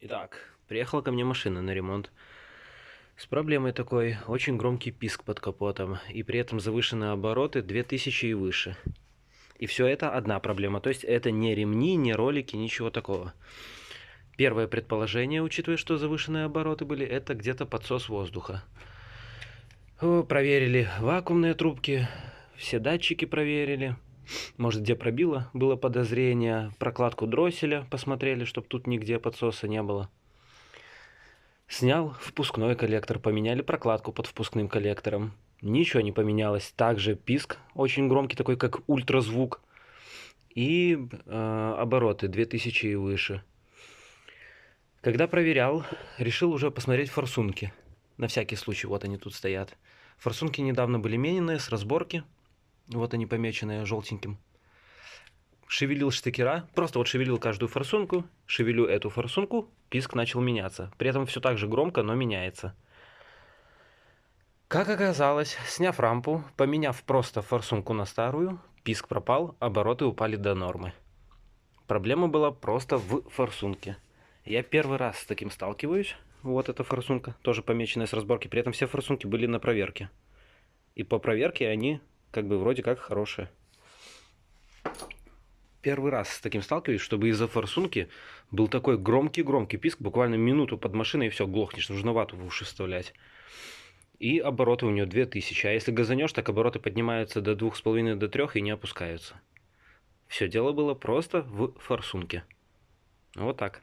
Итак, приехала ко мне машина на ремонт с проблемой такой, очень громкий писк под капотом, и при этом завышенные обороты 2000 и выше. И все это одна проблема, то есть это не ремни, не ролики, ничего такого. Первое предположение, учитывая, что завышенные обороты были, это где-то подсос воздуха. Проверили вакуумные трубки, все датчики проверили. Может, где пробило, было подозрение. Прокладку дросселя посмотрели, чтобы тут нигде подсоса не было. Снял впускной коллектор, поменяли прокладку под впускным коллектором. Ничего не поменялось. Также писк очень громкий, такой как ультразвук. И обороты 2000 и выше. Когда проверял, решил уже посмотреть форсунки. На всякий случай, вот они тут стоят. Форсунки недавно были мененные с разборки. Вот они помеченные желтеньким. Шевелил штекера, просто вот шевелил каждую форсунку, шевелю эту форсунку, писк начал меняться. При этом все так же громко, но меняется. Как оказалось, сняв рампу, поменяв просто форсунку на старую, писк пропал, обороты упали до нормы. Проблема была просто в форсунке. Я первый раз с таким сталкиваюсь. Вот эта форсунка, тоже помеченная с разборки. При этом все форсунки были на проверке. И по проверке они как бы вроде как хорошие. Первый раз с таким сталкиваюсь, чтобы из-за форсунки был такой громкий писк, буквально минуту под машиной и все, глохнешь, нужно вату в уши вставлять. И обороты у нее 2000, а если газанешь, так обороты поднимаются до 2,5 до 3 и не опускаются. Все дело было просто в форсунке. Вот так.